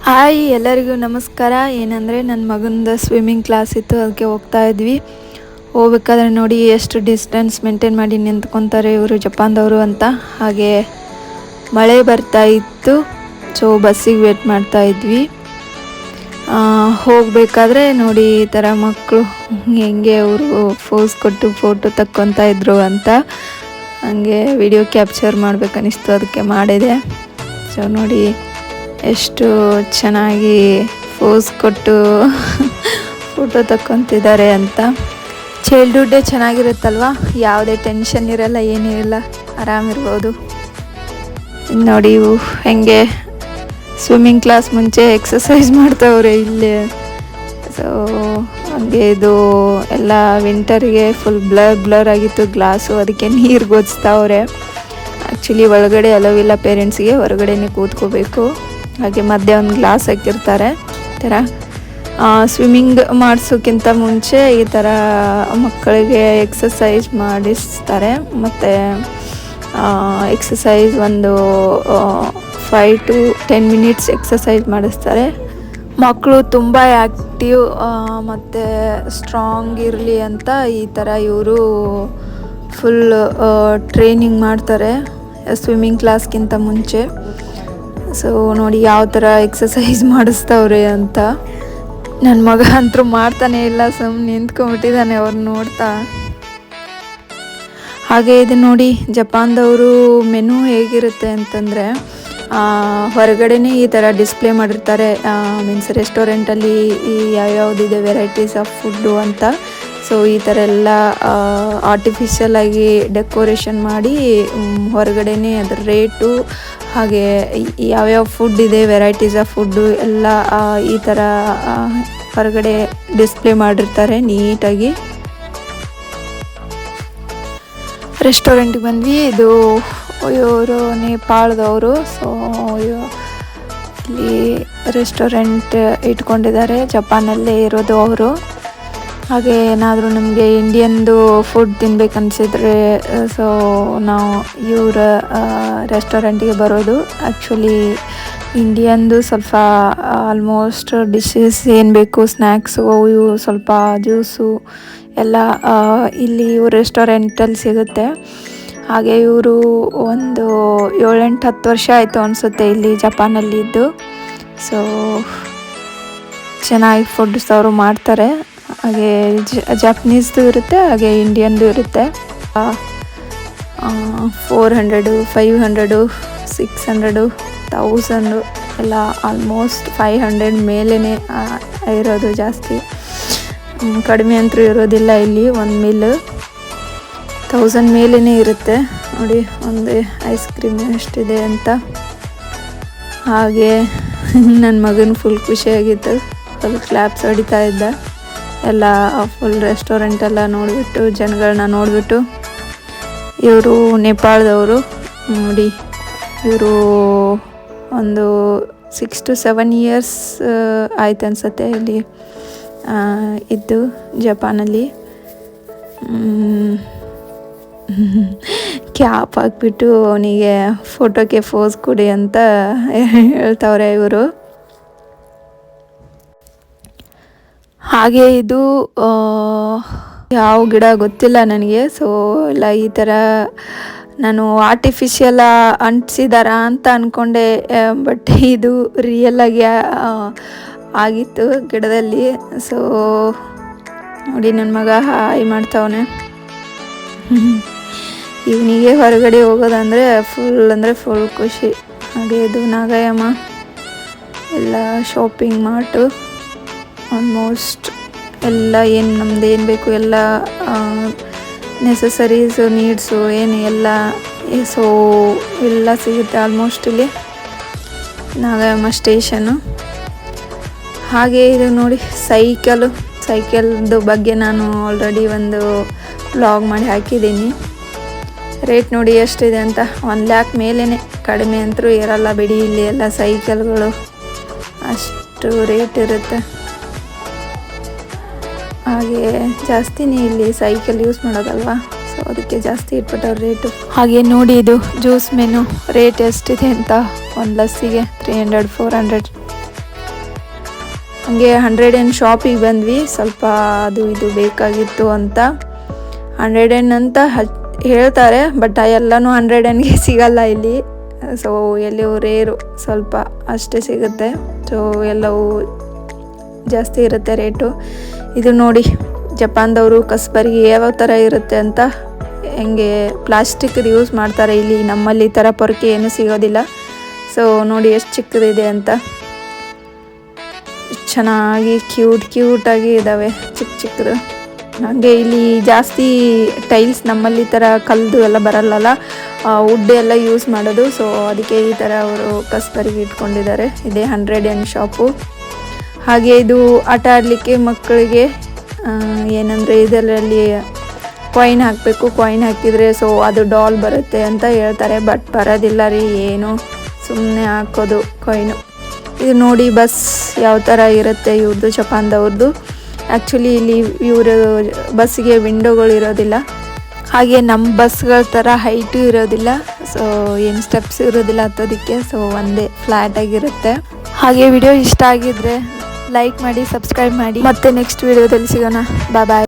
Hi ಎಲ್ಲರಿಗೂ ನಮಸ್ಕಾರ. ಏನಂದರೆ ನನ್ನ ಮಗಂದು ಸ್ವಿಮ್ಮಿಂಗ್ ಕ್ಲಾಸ್ ಇತ್ತು, ಅದಕ್ಕೆ ಹೋಗ್ತಾ ಇದ್ವಿ. ಹೋಗ್ಬೇಕಾದ್ರೆ ನೋಡಿ ಎಷ್ಟು ಡಿಸ್ಟೆನ್ಸ್ ಮೇಂಟೈನ್ ಮಾಡಿ ನಿಂತ್ಕೊತಾರೆ ಇವರು ಜಪಾನ್ದವರು ಅಂತ. ಹಾಗೆ ಮಳೆ ಬರ್ತಾ ಇತ್ತು, ಸೊ ಬಸ್ಸಿಗೆ ವೇಟ್ ಮಾಡ್ತಾ ಇದ್ವಿ. ಹೋಗಬೇಕಾದ್ರೆ ನೋಡಿ ಈ ಥರ ಮಕ್ಕಳು ಹೆಂಗೆ ಅವರು ಫೋಸ್ ಕೊಟ್ಟು ಫೋಟೋ ತಕ್ಕೊತಾ ಇದ್ರು ಅಂತ, ಹಂಗೆ ವಿಡಿಯೋ ಕ್ಯಾಪ್ಚರ್ ಮಾಡ್ಬೇಕನ್ನಿಸ್ತು, ಅದಕ್ಕೆ ಮಾಡಿದೆ. ಸೊ ನೋಡಿ ಎಷ್ಟು ಚೆನ್ನಾಗಿ ಫೋಸ್ ಕೊಟ್ಟು ಫೋಟೋ ತಕ್ಕೊತಿದ್ದಾರೆ ಅಂತ. ಚೈಲ್ಡ್ಹುಡ್ಡೇ ಚೆನ್ನಾಗಿರುತ್ತಲ್ವ, ಯಾವುದೇ ಟೆನ್ಷನ್ ಇರಲ್ಲ, ಏನಿರಲ್ಲ, ಆರಾಮಿರ್ಬೋದು. ನೋಡಿ ಇವು ಹೆಂಗೆ ಸ್ವಿಮ್ಮಿಂಗ್ ಕ್ಲಾಸ್ ಮುಂಚೆ ಎಕ್ಸಸೈಸ್ ಮಾಡ್ತಾವ್ರೆ ಇಲ್ಲೇ. ಸೊ ಹಂಗೆ ಇದು ಎಲ್ಲ ವಿಂಟರ್ಗೆ ಫುಲ್ ಬ್ಲರ್ ಆಗಿತ್ತು ಗ್ಲಾಸು, ಅದಕ್ಕೆ ನೀರು ಗೊಜ್ತಾವ್ರೆ. ಆ್ಯಕ್ಚುಲಿ ಒಳಗಡೆ ಅಲವಿಲ್ಲ ಪೇರೆಂಟ್ಸ್ಗೆ, ಹೊರಗಡೆನೇ ಕೂತ್ಕೋಬೇಕು. ಹಾಗೆ ಮಧ್ಯೆ ಒಂದು ಗ್ಲಾಸ್ ಹಾಕಿರ್ತಾರೆ. ಈ ಥರ ಸ್ವಿಮ್ಮಿಂಗ್ ಮಾಡಿಸೋಕ್ಕಿಂತ ಮುಂಚೆ ಈ ಥರ ಮಕ್ಕಳಿಗೆ ಎಕ್ಸಸೈಸ್ ಮಾಡಿಸ್ತಾರೆ. ಮತ್ತು ಎಕ್ಸಸೈಸ್ ಒಂದು 5 to 10 minutes ಎಕ್ಸಸೈಸ್ ಮಾಡಿಸ್ತಾರೆ. ಮಕ್ಕಳು ತುಂಬ ಆ್ಯಕ್ಟಿವ್ ಮತ್ತು ಸ್ಟ್ರಾಂಗ್ ಇರಲಿ ಅಂತ ಈ ಥರ ಇವರು ಫುಲ್ ಟ್ರೈನಿಂಗ್ ಮಾಡ್ತಾರೆ ಸ್ವಿಮ್ಮಿಂಗ್ ಕ್ಲಾಸ್ಗಿಂತ ಮುಂಚೆ. ಸೊ ನೋಡಿ ಯಾವ ಥರ ಎಕ್ಸಸೈಸ್ ಮಾಡಿಸ್ತಾವ್ರೆ ಅಂತ. ನನ್ನ ಮಗ ಅಂತೂ ಮಾಡ್ತಾನೆ ಇಲ್ಲ, ಸುಮ್ಮನೆ ನಿಂತ್ಕೊಂಡ್ಬಿಟ್ಟಿದ್ದಾನೆ ಅವ್ರನ್ನ ನೋಡ್ತಾ. ಹಾಗೆ ಇದು ನೋಡಿ ಜಪಾನ್ದವರು ಮೆನು ಹೇಗಿರುತ್ತೆ ಅಂತಂದರೆ, ಹೊರಗಡೆನೇ ಈ ಥರ ಡಿಸ್ಪ್ಲೇ ಮಾಡಿರ್ತಾರೆ. ಮೀನ್ಸ್ ರೆಸ್ಟೋರೆಂಟಲ್ಲಿ ಯಾವ್ಯಾವುದಿದೆ ವೆರೈಟೀಸ್ ಆಫ್ ಫುಡ್ಡು ಅಂತ. ಸೊ ಈ ಥರ ಎಲ್ಲ ಆರ್ಟಿಫಿಷಿಯಲ್ ಆಗಿ ಡೆಕೋರೇಷನ್ ಮಾಡಿ ಹೊರಗಡೆನೇ ಅದರ ರೇಟು, ಹಾಗೆ ಯಾವ್ಯಾವ ಫುಡ್ ಇದೆ, ವೆರೈಟೀಸ್ ಆಫ್ ಫುಡ್ಡು ಎಲ್ಲ ಈ ಥರ ಹೊರಗಡೆ ಡಿಸ್ಪ್ಲೇ ಮಾಡಿರ್ತಾರೆ ನೀಟಾಗಿ. ರೆಸ್ಟೋರೆಂಟಿಗೆ ಬಂದ್ವಿ. ಇದು ಇವರು ನೇಪಾಳದವರು. ಸೊ ಇಲ್ಲಿ ರೆಸ್ಟೋರೆಂಟ್ ಇಟ್ಕೊಂಡಿದ್ದಾರೆ, ಜಪಾನಲ್ಲೇ ಇರೋದು ಅವರು. ಹಾಗೆ ಏನಾದರೂ ನಮಗೆ ಇಂಡಿಯನ್ದು ಫುಡ್ ತಿನ್ಬೇಕನ್ಸಿದ್ರೆ ಸೊ ನಾವು ಇವರ ರೆಸ್ಟೋರೆಂಟಿಗೆ ಬರೋದು. ಆ್ಯಕ್ಚುಲಿ ಇಂಡಿಯನ್ದು ಸ್ವಲ್ಪ ಆಲ್ಮೋಸ್ಟ್ ಡಿಶಸ್ ಏನು ಬೇಕು, ಸ್ನ್ಯಾಕ್ಸು, ಇವು ಸ್ವಲ್ಪ ಜ್ಯೂಸು ಎಲ್ಲ ಇಲ್ಲಿ ಇವ್ರ ರೆಸ್ಟೋರೆಂಟಲ್ಲಿ ಸಿಗುತ್ತೆ. ಹಾಗೆ ಇವರು ಒಂದು 7-8-10 ವರ್ಷ ಆಯಿತು ಅನಿಸುತ್ತೆ ಇಲ್ಲಿ ಜಪಾನಲ್ಲಿದ್ದು. ಸೊ ಚೆನ್ನಾಗಿ ಫುಡ್ಸ್ ಅವರು ಮಾಡ್ತಾರೆ. ಹಾಗೆ ಜಪನೀಸ್ದು ಇರುತ್ತೆ, ಹಾಗೆ ಇಂಡಿಯನ್ದು ಇರುತ್ತೆ. 400, 500, 600, 1000 ಎಲ್ಲ ಆಲ್ಮೋಸ್ಟ್ 500 ಮೇಲೇ ಇರೋದು ಜಾಸ್ತಿ. ಕಡಿಮೆ ಅಂತೂ ಇರೋದಿಲ್ಲ ಇಲ್ಲಿ. ಒಂದು ಮೀಲ್ 1000 ಮೇಲೇ ಇರುತ್ತೆ. ನೋಡಿ ಒಂದು ಐಸ್ ಕ್ರೀಮ್ ಎಷ್ಟಿದೆ ಅಂತ. ಹಾಗೆ ನನ್ನ ಮಗನ ಫುಲ್ ಖುಷಿಯಾಗಿತ್ತು, ಫುಲ್ ಕ್ಲಾಪ್ಸ್ ಹೊಡಿತಾ ಇದ್ದ. ಎಲ್ಲ ಫುಲ್ ರೆಸ್ಟೋರೆಂಟ್ ಎಲ್ಲ ನೋಡಿಬಿಟ್ಟು, ಜನಗಳನ್ನ ನೋಡಿಬಿಟ್ಟು. ಇವರು ನೇಪಾಳದವರು ನೋಡಿ. ಇವರು ಒಂದು 6 to 7 years ಆಯ್ತು ಅನಿಸುತ್ತೆ ಇಲ್ಲಿ ಇದ್ದು ಜಪಾನಲ್ಲಿ. ಕ್ಯಾಪ್ ಹಾಕ್ಬಿಟ್ಟು ಅವನಿಗೆ ಫೋಟೋಕ್ಕೆ ಫೋಸ್ ಕೊಡಿ ಅಂತ ಹೇಳ್ತಾವ್ರೆ ಇವರು. ಹಾಗೆ ಇದು ಯಾವ ಗಿಡ ಗೊತ್ತಿಲ್ಲ ನನಗೆ. ಸೊ ಎಲ್ಲ ಈ ಥರ ನಾನು ಆರ್ಟಿಫಿಷಿಯಲ್ ಅಂಟಿಸಿದಾರ ಅಂತ ಅಂದ್ಕೊಂಡೆ, ಬಟ್ ಇದು ರಿಯಲಾಗಿ ಆಗಿತ್ತು ಗಿಡದಲ್ಲಿ. ಸೊ ನೋಡಿ ನನ್ನ ಮಗ ಹಾಯ್ ಮಾಡ್ತಾವನೆ. ಇವನಿಗೆ ಹೊರಗಡೆ ಹೋಗೋದಂದರೆ ಫುಲ್ ಖುಷಿ. ಹಾಗೆ ಇದು ನಾಗಯಮ್ಮ ಎಲ್ಲ ಶಾಪಿಂಗ್ ಮಾರ್ಟು. ಆಲ್ಮೋಸ್ಟ್ ಎಲ್ಲ ಏನು ನಮ್ದು ಏನು ಬೇಕು ಎಲ್ಲ ನೆಸಸರೀಸು, ನೀಡ್ಸು ಏನು ಎಲ್ಲ ಸೊ ಎಲ್ಲ ಸಿಗುತ್ತೆ ಆಲ್ಮೋಸ್ಟ್ ಇಲ್ಲಿ ನಾಗಯಮ್ಮ ಸ್ಟೇಷನು. ಹಾಗೆ ಇದು ನೋಡಿ ಸೈಕಲ್ದು ಬಗ್ಗೆ ನಾನು ಆಲ್ರೆಡಿ ಒಂದು ವ್ಲಾಗ್ ಮಾಡಿ ಹಾಕಿದ್ದೀನಿ. ರೇಟ್ ನೋಡಿ ಎಷ್ಟಿದೆ ಅಂತ. 1 lakh ಮೇಲೇ, ಕಡಿಮೆ ಅಂತೂ ಇರಲ್ಲ ಬಿಡಿ. ಇಲ್ಲಿ ಎಲ್ಲ ಸೈಕಲ್ಗಳು ಅಷ್ಟು ರೇಟ್ ಇರುತ್ತೆ. ಹಾಗೆ ಜಾಸ್ತಿನೇ ಇಲ್ಲಿ ಸೈಕಲ್ ಯೂಸ್ ಮಾಡೋದಲ್ವಾ, ಸೊ ಅದಕ್ಕೆ ಜಾಸ್ತಿ ಇಟ್ಬಿಟ್ಟವ್ರ ರೇಟು. ಹಾಗೆ ನೋಡಿ ಇದು ಜ್ಯೂಸ್ ಮೆನು ರೇಟ್ ಎಷ್ಟಿದೆ ಅಂತ. ಒಂದು ಲಸ್ಸಿಗೆ 300-400 ಹಾಗೆ 100 ಶಾಪಿಗೆ ಬಂದ್ವಿ. ಸ್ವಲ್ಪ ಅದು ಇದು ಬೇಕಾಗಿತ್ತು ಅಂತ 100 ಅಂತ ಹೇಳ್ತಾರೆ, ಬಟ್ ಎಲ್ಲನೂ 100ಗೆ ಸಿಗಲ್ಲ ಇಲ್ಲಿ. ಸೊ ಎಲ್ಲವೂ ರೇರು, ಸ್ವಲ್ಪ ಅಷ್ಟೇ ಸಿಗುತ್ತೆ. ಸೊ ಎಲ್ಲವೂ ಜಾಸ್ತಿ ಇರುತ್ತೆ ರೇಟು. ಇದು ನೋಡಿ ಜಪಾನ್ದವರು ಕಸ್ಬರ್ಗಿ ಯಾವ ಥರ ಇರುತ್ತೆ ಅಂತ, ಹೆಂಗೆ ಪ್ಲಾಸ್ಟಿಕ್ದು ಯೂಸ್ ಮಾಡ್ತಾರೆ ಇಲ್ಲಿ. ನಮ್ಮಲ್ಲಿ ಈ ಥರ ಪೊರಕೆ ಏನೂ ಸಿಗೋದಿಲ್ಲ. ಸೊ ನೋಡಿ ಎಷ್ಟು ಚಿಕ್ಕದಿದೆ ಅಂತ, ಚೆನ್ನಾಗಿ ಕ್ಯೂಟಾಗಿ ಇದ್ದಾವೆ ಚಿಕ್ಕ ಚಿಕ್ಕದು. ಹಾಗೆ ಇಲ್ಲಿ ಜಾಸ್ತಿ ಟೈಲ್ಸ್ ನಮ್ಮಲ್ಲಿ ಈ ಥರ ಕಲ್ದು ಎಲ್ಲ ಬರಲ್ಲಲ್ಲ, ವುಡ್ ಎಲ್ಲ ಯೂಸ್ ಮಾಡೋದು. ಸೊ ಅದಕ್ಕೆ ಈ ಥರ ಅವರು ಕಸ್ಬರ್ಗಿ ಇಟ್ಕೊಂಡಿದ್ದಾರೆ. ಇದೇ 100 ಶಾಪು. ಹಾಗೆ ಇದು ಆಟ ಆಡಲಿಕ್ಕೆ ಮಕ್ಕಳಿಗೆ ಏನಂದರೆ ಇದರಲ್ಲಿ ಕಾಯಿನ್ ಹಾಕಬೇಕು, ಕಾಯಿನ್ ಹಾಕಿದರೆ ಸೊ ಅದು ಡಾಲ್ ಬರುತ್ತೆ ಅಂತ ಹೇಳ್ತಾರೆ, ಬಟ್ ಬರೋದಿಲ್ಲ ರೀ, ಏನು ಸುಮ್ಮನೆ ಹಾಕೋದು ಕಾಯಿನು. ಇದು ನೋಡಿ ಬಸ್ ಯಾವ ಥರ ಇರುತ್ತೆ ಇವ್ರದ್ದು, ಜಪಾನ್ದವ್ರದ್ದು. ಆ್ಯಕ್ಚುಲಿ ಇಲ್ಲಿ ಇವರು ಬಸ್ಸಿಗೆ ವಿಂಡೋಗಳು ಇರೋದಿಲ್ಲ, ಹಾಗೆ ನಮ್ಮ ಬಸ್ಗಳ ಥರ ಹೈಟು ಇರೋದಿಲ್ಲ. ಸೊ ಏನು ಸ್ಟೆಪ್ಸ್ ಇರೋದಿಲ್ಲ ಹತ್ತೋದಕ್ಕೆ, ಸೊ ಒಂದೇ ಫ್ಲ್ಯಾಟಾಗಿರುತ್ತೆ. ಹಾಗೆ ವಿಡಿಯೋ ಇಷ್ಟ ಆಗಿದ್ರೆ ಲೈಕ್ ಮಾಡಿ, ಸಬ್ಸ್ಕ್ರೈಬ್ ಮಾಡಿ. ಮತ್ತೆ ನೆಕ್ಸ್ಟ್ ವಿಡಿಯೋದಲ್ಲಿ ಸಿಗೋಣ. ಬಾಯ್.